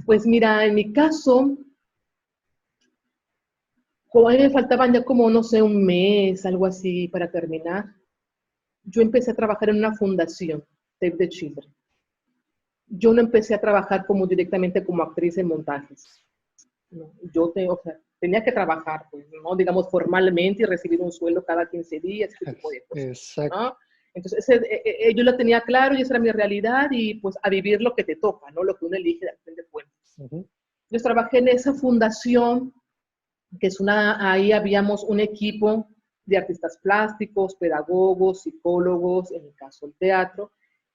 Pues mira, en mi caso, como a mí me faltaban ya como, no sé, un mes, algo así para terminar, yo empecé a trabajar en una fundación, Save the Children. Yo no empecé a trabajar como directamente como actriz en montajes. No, o sea, tenía que trabajar, pues, ¿no? Digamos, formalmente y recibir un sueldo cada 15 días, ese tipo de cosas, Exacto. ¿no? Entonces, yo lo tenía claro y esa era mi realidad y pues a vivir lo que te toca, ¿no? Lo que uno elige de fin de cuentas. Ujú. Yo trabajé en esa fundación, que es ahí habíamos un equipo de artistas plásticos, pedagogos, psicólogos, en el caso del teatro,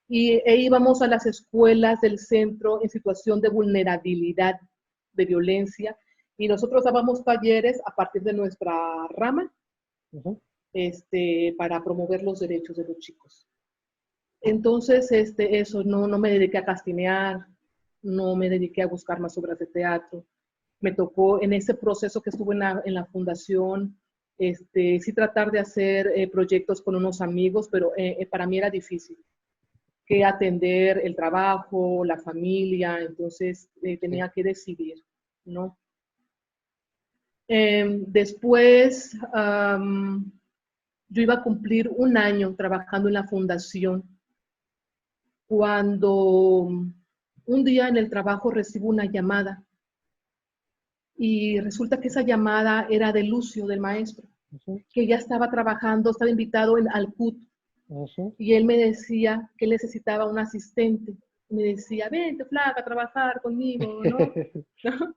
e íbamos a las escuelas del centro en situación de vulnerabilidad, de violencia, y nosotros dábamos talleres a partir de nuestra rama, Ujú. para promover los derechos de los chicos. Entonces, eso, no me dediqué a castinear, no me dediqué a buscar más obras de teatro. Me tocó en ese proceso que estuve en la fundación, sí tratar de hacer proyectos con unos amigos, pero para mí era difícil que atender el trabajo, la familia, entonces Sí. tenía que decidir, ¿no? Después, yo iba a cumplir un año trabajando en la fundación cuando un día en el trabajo recibo una llamada y resulta que esa llamada era de Lucio, del maestro, Ujú. que ya estaba trabajando, estaba invitado al CUT Ujú. y él me decía que necesitaba un asistente. Me decía, vente, flaca, a trabajar conmigo, ¿no? ¿No?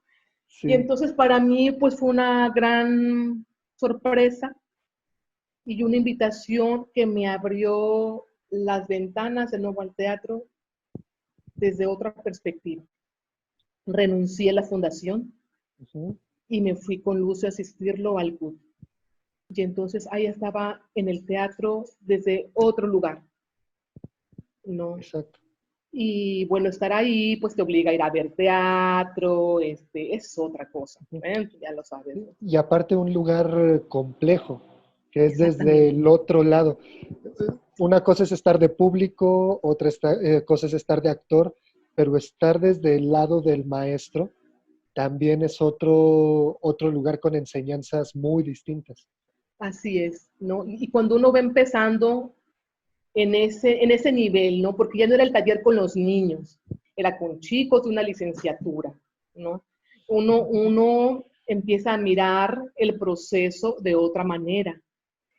Y Sí, entonces para mí pues fue una gran sorpresa y una invitación que me abrió las ventanas de nuevo al teatro desde otra perspectiva. Renuncié a la fundación ujú. y me fui con Lucio a asistirlo al CUT. Y entonces ahí estaba en el teatro desde otro lugar, ¿no? Exacto. Y bueno, estar ahí pues te obliga a ir a ver teatro, es otra cosa, Ujú. ¿eh? Ya lo sabes, ¿no? Y aparte un lugar complejo, que es desde Exactamente. el otro lado. Una cosa es estar de público, otra cosa es estar de actor, pero estar desde el lado del maestro también es otro lugar con enseñanzas muy distintas. Así es, ¿no? Y cuando uno va empezando en ese nivel, ¿no? Porque ya no era el taller con los niños, era con chicos de una licenciatura, ¿no? Uno empieza a mirar el proceso de otra manera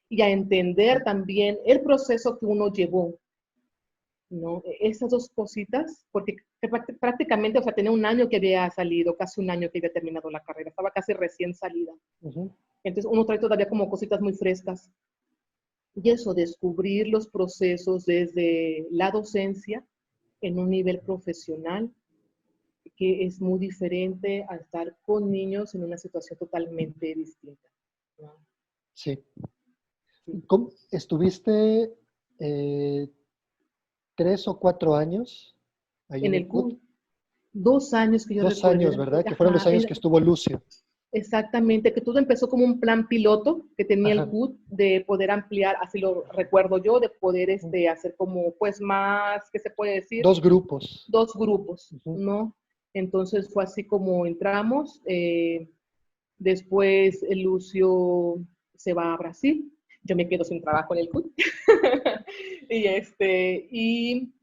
y a entender también el proceso que uno llevó, ¿no? Esas dos cositas, porque prácticamente, o sea, tenía un año que había salido, casi un año que había terminado la carrera, estaba casi recién salida. Ujú. Entonces uno trae todavía como cositas muy frescas. Y eso, descubrir los procesos desde la docencia en un nivel profesional, que es muy diferente a estar con niños en una situación totalmente distinta, ¿no? Sí. Sí. ¿Estuviste eh, 3 o 4 años ahí En en el el CUT? CUT, 2 años que yo 2 años, recuerde, ¿verdad? Que fueron los ajá, años que estuvo Lucio. exactamente, que todo empezó como un plan piloto que tenía el Ajá. CUT de poder ampliar, así lo recuerdo yo, de poder hacer como, pues más, ¿qué se puede decir? 2 grupos. Dos grupos, Ujú. ¿no? Entonces fue así como entramos. Después Lucio se va a Brasil. Yo me quedo sin trabajo en el CUT. y,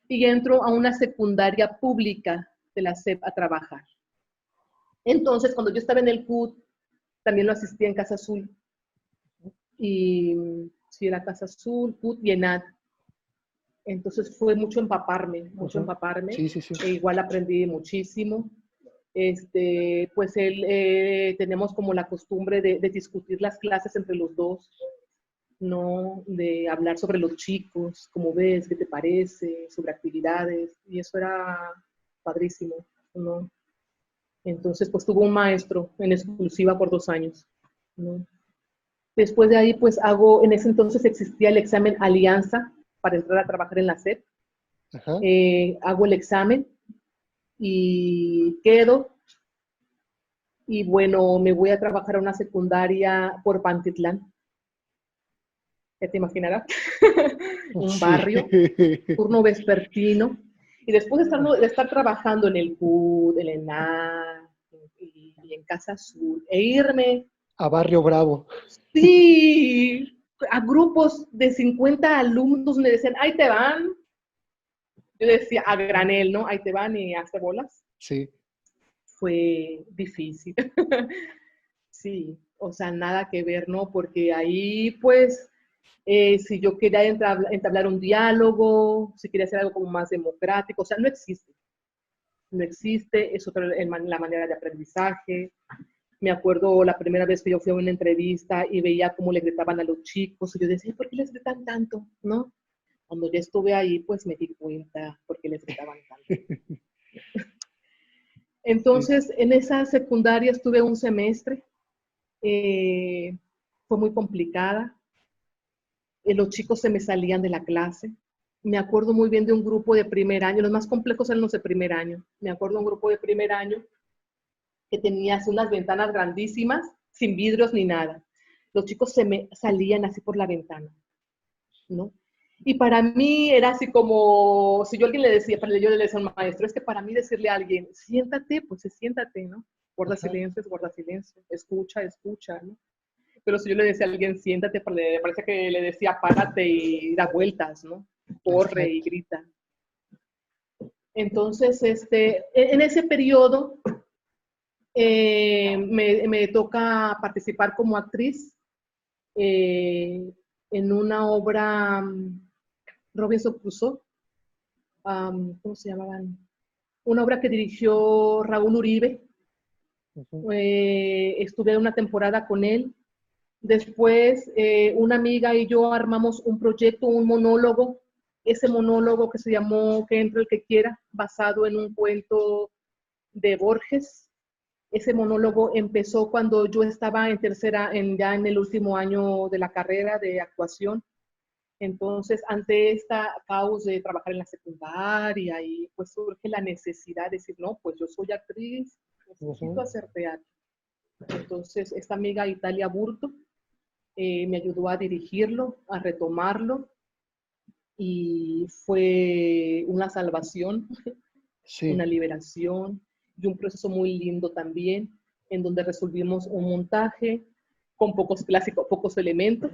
y entro a una secundaria pública de la SEP a trabajar. Entonces, cuando yo estaba en el CUT, también lo asistía en Casa Azul. Y sí, era Casa Azul, CUT y ENAD. Entonces fue mucho Ujú. empaparme, Sí, sí, sí. e igual aprendí muchísimo. Pues tenemos como la costumbre de discutir las clases entre los dos, ¿no? De hablar sobre los chicos, cómo ves, qué te parece, sobre actividades, y eso era padrísimo, ¿no? Entonces, pues tuvo un maestro en exclusiva por 2 años, ¿no? Después de ahí, pues en ese entonces existía el examen Alianza para entrar a trabajar en la SEP. Ajá. Hago el examen y quedo, y bueno, me voy a trabajar a una secundaria por Pantitlán, ya te imaginarás, un Sí. barrio, turno vespertino, Y después de estar trabajando en el CUD, en el ENA y en Casa Azul, e irme, A Barrio Bravo. sí, a grupos de 50 alumnos me decían, ahí te van. Yo decía, a granel, ¿no? Ahí te van y hazte bolas. Sí. Fue difícil. Sí, o sea, nada que ver, ¿no? Porque ahí, pues, si yo quería entablar un diálogo, si quería hacer algo como más democrático, o sea, no existe. No existe, es otra la manera de aprendizaje. Me acuerdo la primera vez que yo fui a una entrevista y veía cómo le gritaban a los chicos, y yo decía, ¿por qué les gritan tanto? ¿No? Cuando ya estuve ahí, pues me di cuenta por qué les gritaban tanto. Sí. Entonces, en esa secundaria estuve un semestre, fue muy complicada, los chicos se me salían de la clase. Me acuerdo muy bien de un grupo de primer año, los más complejos eran los de primer año. Me acuerdo de un grupo de primer año que tenía así unas ventanas grandísimas, sin vidrios ni nada. Los chicos se me salían así por la ventana, ¿no? Y para mí era así como, si yo a alguien le decía, yo le decía al maestro, es que para mí decirle a alguien, siéntate, pues siéntate, ¿no? Guarda Ajá. silencio, guarda silencio, escucha, escucha, ¿no? Pero si yo le decía a alguien, siéntate, parece que le decía, párate y da vueltas, ¿no? Corre y Exacto. grita. Entonces, en ese periodo me toca participar como actriz en una obra Robinson Crusoe, ¿cómo se llamaban? Una obra que dirigió Raúl Uribe. Ujú. Estuve una temporada con él. Después, una amiga y yo armamos un proyecto, un monólogo, ese monólogo que se llamó Que entre el que quiera, basado en un cuento de Borges. Ese monólogo empezó cuando yo estaba ya en el último año de la carrera de actuación. Entonces, ante esta causa de trabajar en la secundaria, y pues surge la necesidad de decir, no, pues yo soy actriz, necesito Ujú. hacer teatro. Entonces, esta amiga Italia Burto me ayudó a dirigirlo, a retomarlo, y fue una salvación, Sí. una liberación y un proceso muy lindo también, en donde resolvimos un montaje con pocos clásicos, pocos elementos.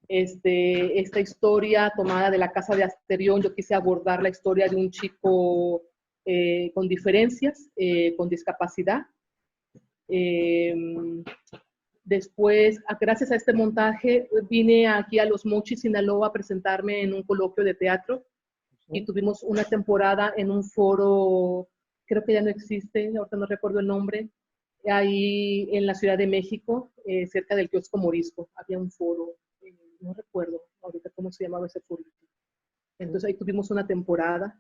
Esta historia tomada de La Casa de Asterión, yo quise abordar la historia de un chico con diferencias, con discapacidad. Eh, Después, gracias a este montaje, vine aquí a Los Mochis, Sinaloa, a presentarme en un coloquio de teatro y Ujú. tuvimos una temporada en un foro, creo que ya no existe, ahorita no recuerdo el nombre, ahí en la Ciudad de México, cerca del kiosco Morisco, había un foro, no recuerdo ahorita cómo se llamaba ese foro. Entonces ahí tuvimos una temporada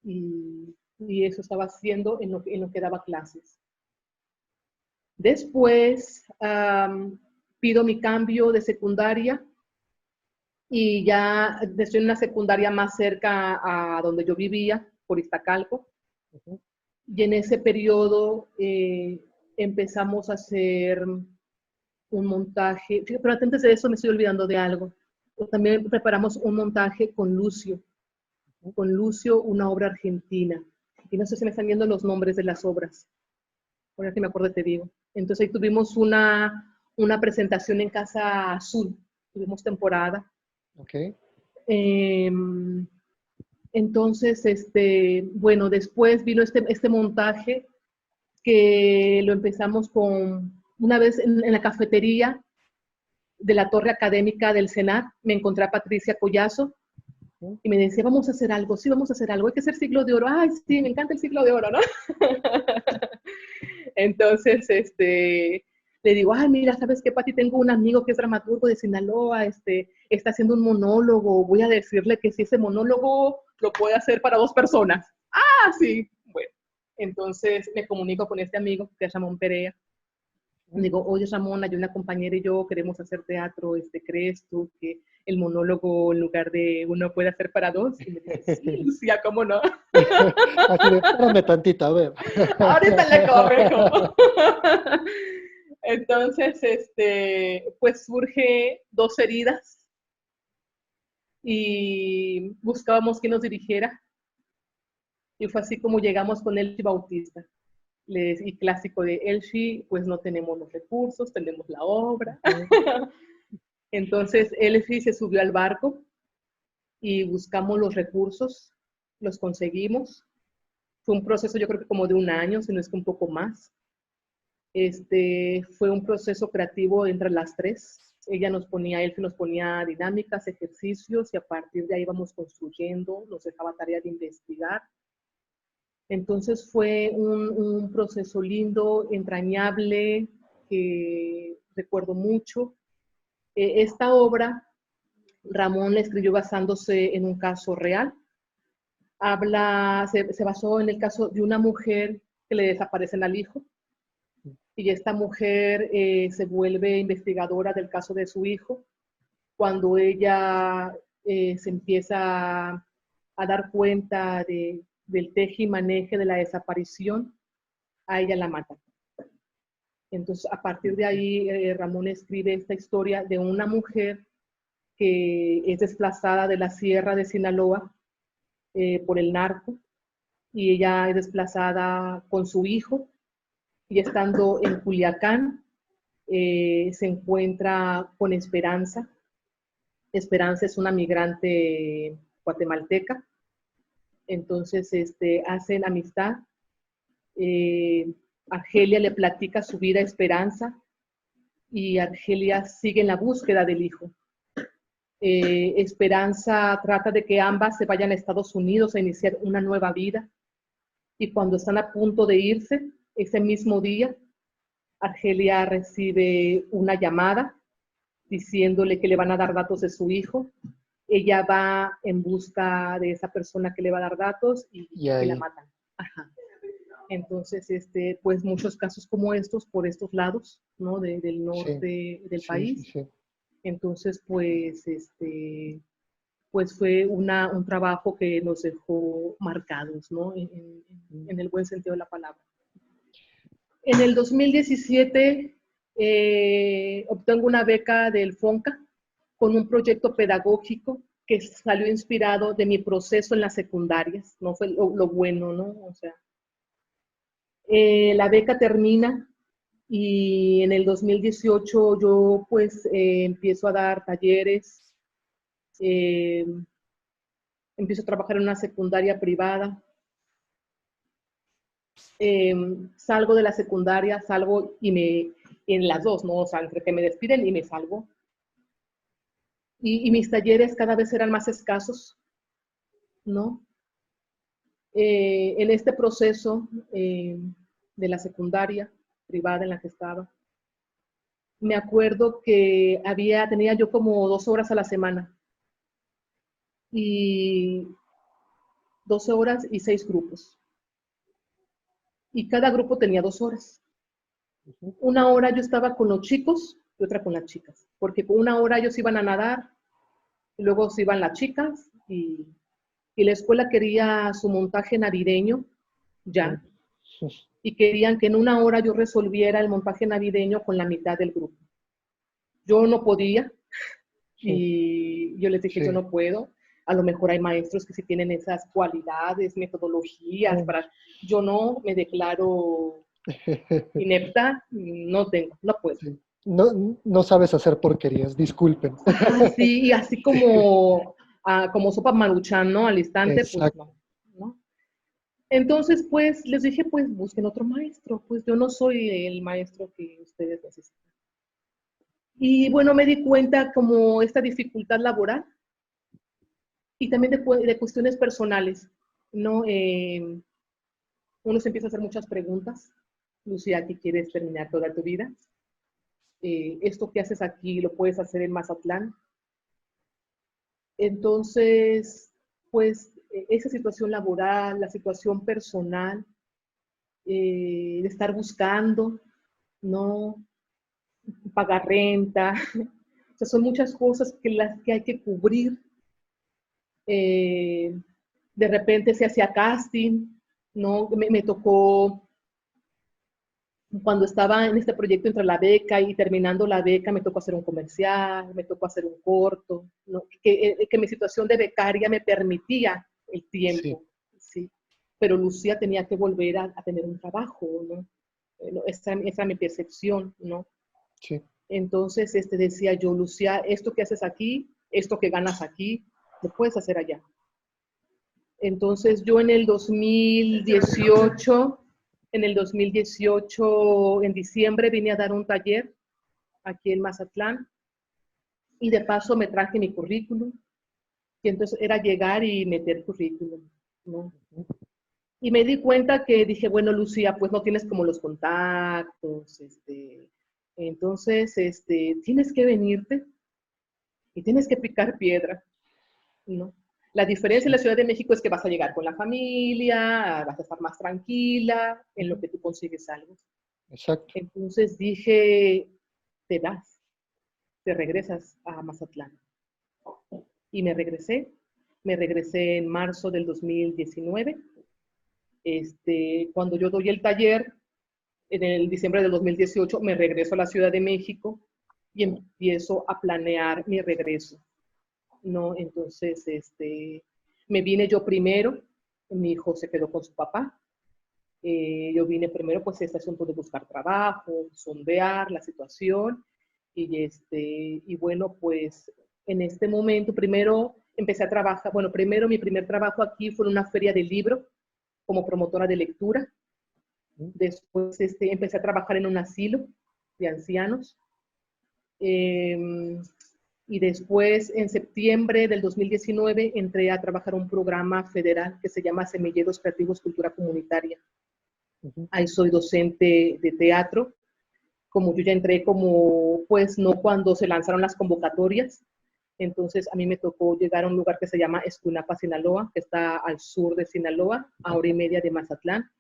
y eso estaba haciendo en lo que daba clases. Después pido mi cambio de secundaria y ya estoy en una secundaria más cerca a donde yo vivía, por Iztacalco. Ujú. Y en ese periodo empezamos a hacer un montaje, pero antes de eso me estoy olvidando de algo. También preparamos un montaje con Lucio, una obra argentina. Y no sé si me están viendo los nombres de las obras. Ahora que me acuerdo te digo. Entonces ahí tuvimos una presentación en Casa Azul, tuvimos temporada. Ok. Eh, entonces, bueno, después vino este montaje que lo empezamos con una vez en la cafetería de la torre académica del Senat, me encontré a Patricia Collazo Ujú. y me decía, vamos a hacer algo, sí, vamos a hacer algo, hay que hacer siglo de oro, ay, sí, me encanta el siglo de oro, ¿no? Entonces, le digo, ay, mira, ¿sabes qué, Pati? Tengo un amigo que es dramaturgo de Sinaloa, está haciendo un monólogo, voy a decirle que si ese monólogo lo puede hacer para 2 personas. Ah, sí, bueno. Entonces me comunico con este amigo que es Ramón Perea. Digo, oye Ramón, hay una compañera y yo queremos hacer teatro, ¿crees tú que el monólogo en lugar de uno puede hacer para 2? Y me dice, sí, Lucía, ¿cómo no? Así de, espérame tantito, a ver. Ahorita le corrijo. Entonces, pues surge Dos Heridas y buscábamos quién nos dirigiera. Y fue así como llegamos con Elchi Bautista. Y clásico de Elchi, pues no tenemos los recursos, tenemos la obra. Entonces Elchi se subió al barco y buscamos los recursos, los conseguimos. Fue un proceso yo creo que como de un año, si no es que un poco más. Fue un proceso creativo entre las tres. Ella nos ponía, Elfi nos ponía dinámicas, ejercicios, y a partir de ahí íbamos construyendo, nos dejaba tarea de investigar. Entonces fue un proceso lindo, entrañable, que recuerdo mucho. Esta obra, Ramón la escribió basándose en un caso real. Se basó en el caso de una mujer que le desaparecen al hijo, y esta mujer se vuelve investigadora del caso de su hijo. Cuando ella se empieza a dar cuenta del teje y maneje de la desaparición, a ella la matan. Entonces, a partir de ahí, Ramón escribe esta historia de una mujer que es desplazada de la sierra de Sinaloa por el narco, y ella es desplazada con su hijo, y estando en Culiacán, se encuentra con Esperanza. Esperanza es una migrante guatemalteca. Entonces hacen amistad. Argelia le platica su vida a Esperanza, y Argelia sigue en la búsqueda del hijo. Esperanza trata de que ambas se vayan a Estados Unidos a iniciar una nueva vida, y cuando están a punto de irse, ese mismo día, Argelia recibe una llamada diciéndole que le van a dar datos de su hijo. Ella va en busca de esa persona que le va a dar datos, y la matan. Ajá. Entonces, pues muchos casos como estos por estos lados, ¿no? Del norte del país. Sí. Entonces, pues, pues fue un trabajo que nos dejó marcados, ¿no? En el buen sentido de la palabra. En el 2017 obtengo una beca del FONCA con un proyecto pedagógico que salió inspirado de mi proceso en las secundarias, ¿no? Fue lo bueno, ¿no? O sea, la beca termina, y en el 2018 yo pues empiezo a dar talleres, empiezo a trabajar en una secundaria privada. Salgo de la secundaria, salgo en las dos, ¿no? O sea, entre que me despiden y me salgo. Y mis talleres cada vez eran más escasos, ¿no? En este proceso de la secundaria privada en la que estaba, me acuerdo que tenía yo como 2 horas a la semana, y 12 horas y 6 grupos. Y cada grupo tenía 2 horas. Una hora yo estaba con los chicos y otra con las chicas, porque con una hora ellos iban a nadar, y luego se iban las chicas, y la escuela quería su montaje navideño ya, y querían que en una hora yo resolviera el montaje navideño con la mitad del grupo. Yo no podía, y yo les dije, yo no puedo. A lo mejor hay maestros que sí tienen esas cualidades, metodologías, yo no me declaro inepta, no puedo. No sabes hacer porquerías, disculpen. Sí, y así como sopa Maruchan, ¿no? Al instante, Exacto. pues no. Entonces, pues, les dije, pues, busquen otro maestro, pues yo no soy el maestro que ustedes necesitan. Y bueno, me di cuenta como esta dificultad laboral, y también de cuestiones personales, ¿no? Uno se empieza a hacer muchas preguntas. Lucía, ¿qué quieres terminar toda tu vida? Esto que haces aquí lo puedes hacer en Mazatlán. Entonces, pues, esa situación laboral, la situación personal, de estar buscando, ¿no? Pagar renta, o sea, son muchas cosas que hay que cubrir. De repente se hacía casting, ¿no? Me tocó, cuando estaba en este proyecto entre la beca y terminando la beca, me tocó hacer un comercial, me tocó hacer un corto, ¿no? Que mi situación de becaria me permitía el tiempo, ¿sí? pero Lucía tenía que volver a tener un trabajo, ¿no? Esa era mi percepción, ¿no? Sí. Entonces decía yo, Lucía, esto que haces aquí, esto que ganas aquí, lo puedes hacer allá. Entonces yo en el 2018, en diciembre, vine a dar un taller aquí en Mazatlán y de paso me traje mi currículum. Y entonces era llegar y meter currículum, ¿no? Y me di cuenta que dije, bueno, Lucía, pues no tienes como los contactos, entonces, tienes que venirte y tienes que picar piedra, ¿no? La diferencia en la Ciudad de México es que vas a llegar con la familia, vas a estar más tranquila en lo que tú consigues algo. Exacto. Entonces dije, te vas, te regresas a Mazatlán. Y me regresé en marzo del 2019. Cuando yo doy el taller, en el diciembre del 2018, me regreso a la Ciudad de México y empiezo a planear mi regreso, ¿no? Entonces, me vine yo primero, mi hijo se quedó con su papá, yo vine primero, pues, este asunto de buscar trabajo, sondear la situación, y bueno, pues, en este momento, primero empecé a trabajar, bueno, primero mi primer trabajo aquí fue en una feria de libro, como promotora de lectura. Después empecé a trabajar en un asilo de ancianos. Y después, en septiembre del 2019, entré a trabajar en un programa federal que se llama Semilleros Creativos Cultura Comunitaria. Ahí soy docente de teatro. Como yo ya entré como, pues no cuando se lanzaron las convocatorias, entonces a mí me tocó llegar a un lugar que se llama Escuinapa, Sinaloa, que está al sur de Sinaloa, a hora y media de Mazatlán.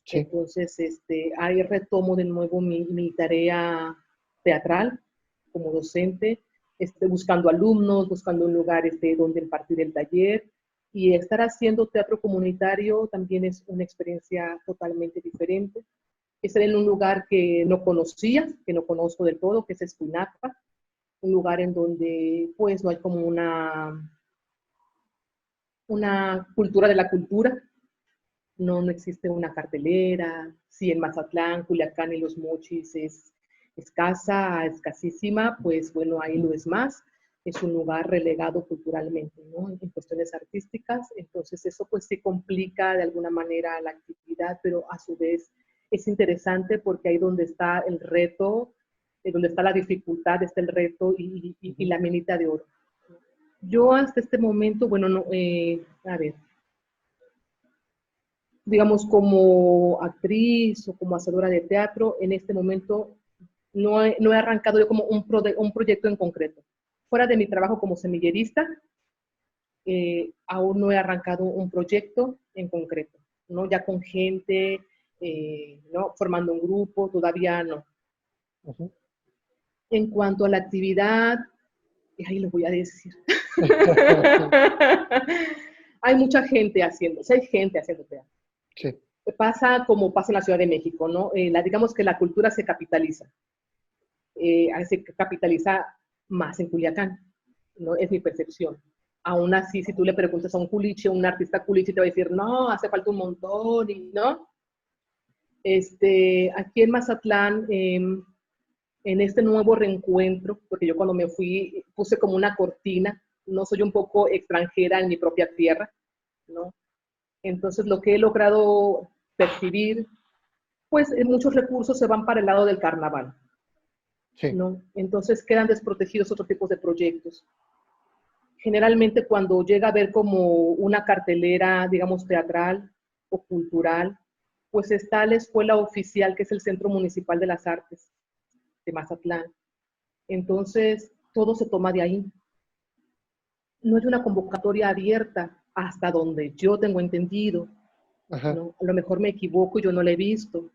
Sí. Entonces, ahí retomo de nuevo mi tarea teatral como docente, buscando alumnos, buscando un lugar donde impartir el taller, y estar haciendo teatro comunitario también es una experiencia totalmente diferente. Estar en un lugar que no conocía, que no conozco del todo, que es Escuinapa, un lugar en donde pues no hay como una cultura de la cultura. No existe una cartelera. Sí, en Mazatlán, Culiacán y Los Mochis es escasa, escasísima, pues bueno, ahí lo es más. Es un lugar relegado culturalmente, ¿no? En cuestiones artísticas. Entonces eso pues sí complica de alguna manera la actividad, pero a su vez es interesante porque ahí donde está el reto, donde está la dificultad, está el reto y la minita de oro. Yo hasta este momento, bueno, no, a ver, digamos, como actriz o como hacedora de teatro, en este momento no he arrancado yo como un proyecto en concreto. Fuera de mi trabajo como semillerista, aún no he arrancado un proyecto en concreto, ¿no? Ya con gente, ¿no? Formando un grupo, todavía no. En cuanto a la actividad, ahí lo voy a decir. Hay mucha gente haciendo, hay gente haciendo teatro. Sí. Pasa como pasa en la Ciudad de México, ¿no? Digamos que la cultura se capitaliza. Se capitaliza más en Culiacán, ¿no? Es mi percepción. Aún así, si tú le preguntas a un culiche, un artista culiche, te va a decir, no, hace falta un montón, ¿no? Aquí en Mazatlán, en este nuevo reencuentro, porque yo cuando me fui puse como una cortina, no soy un poco extranjera en mi propia tierra, ¿no? Entonces lo que he logrado percibir, pues muchos recursos se van para el lado del carnaval, sí, ¿no? Entonces quedan desprotegidos otros tipos de proyectos. Generalmente cuando llega a haber como una cartelera, digamos, teatral o cultural, pues está la escuela oficial, que es el Centro Municipal de las Artes de Mazatlán. Entonces, todo se toma de ahí. No hay una convocatoria abierta hasta donde yo tengo entendido, ¿no? A lo mejor me equivoco y yo no la he visto,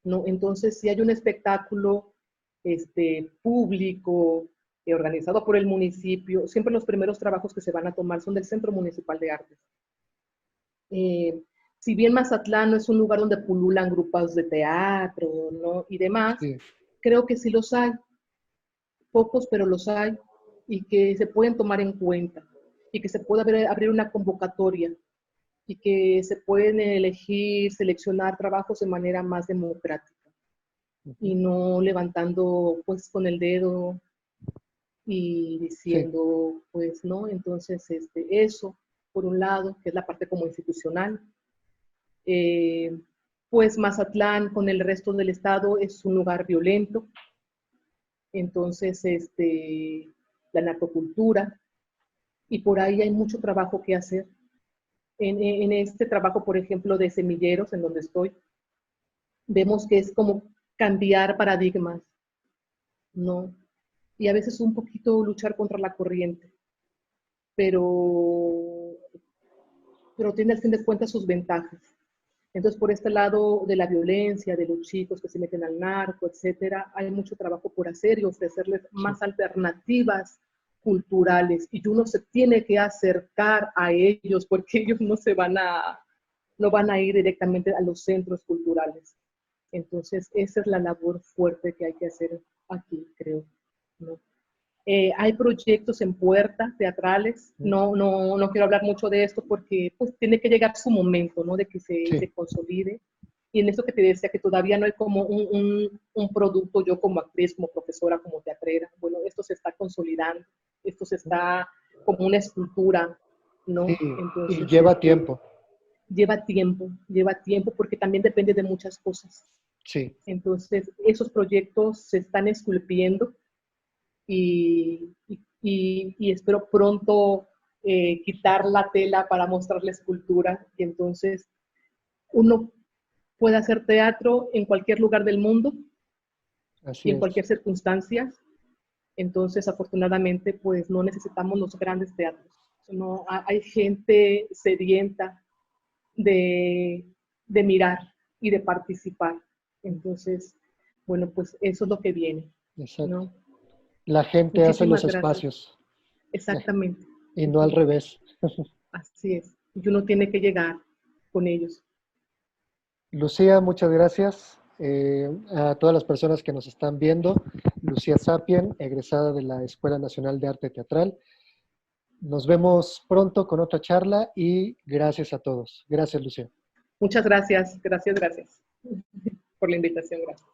¿no? Entonces, si hay un espectáculo público, organizado por el municipio, siempre los primeros trabajos que se van a tomar son del Centro Municipal de Artes. Si bien Mazatlán no es un lugar donde pululan grupos de teatro, ¿no? Y demás, sí, creo que sí los hay. Pocos, pero los hay, y que se pueden tomar en cuenta, y que se puede abrir una convocatoria, y que se pueden elegir, seleccionar trabajos de manera más democrática y no levantando pues con el dedo y Sí, diciendo pues no. Entonces eso por un lado, que es la parte como institucional. Pues Mazatlán con el resto del estado es un lugar violento, entonces la narcocultura, y por ahí hay mucho trabajo que hacer. En este trabajo, por ejemplo, de semilleros, en donde estoy, vemos que es como cambiar paradigmas, ¿no? Y a veces un poquito luchar contra la corriente, pero, pero tiene al fin de cuentas sus ventajas. Entonces, por este lado de la violencia, de los chicos que se meten al narco, etcétera, hay mucho trabajo por hacer y ofrecerles sí, más alternativas culturales. Y uno se tiene que acercar a ellos porque ellos no van a ir directamente a los centros culturales. Entonces, esa es la labor fuerte que hay que hacer aquí, creo, ¿no? Hay proyectos en puerta, teatrales. No quiero hablar mucho de esto porque pues, tiene que llegar su momento, ¿no? De que sí, se consolide. Y en esto que te decía, que todavía no hay como un producto, yo como actriz, como profesora, como teatrera. Bueno, esto se está consolidando, esto se está como una escultura, sí, ¿no? y Entonces, lleva tiempo, lleva tiempo porque también depende de muchas cosas. sí. Entonces, esos proyectos se están esculpiendo y espero pronto quitar la tela para mostrar la escultura y entonces uno puede hacer teatro en cualquier lugar del mundo y Así en es. cualquier circunstancia. Entonces, afortunadamente, pues no necesitamos los grandes teatros. No, hay gente sedienta de, de mirar y de participar. Entonces, bueno, pues eso es lo que viene, Exacto. ¿no? La gente hace los Muchísimas gracias. espacios Exactamente. y no al Ujú. revés. Así es. Y uno tiene que llegar con ellos. Lucía, muchas gracias. A todas las personas que nos están viendo, Lucía Sapien, egresada de la Escuela Nacional de Arte Teatral. Nos vemos pronto con otra charla y gracias a todos. Gracias, Lucía. Muchas gracias. Gracias por la invitación. Gracias.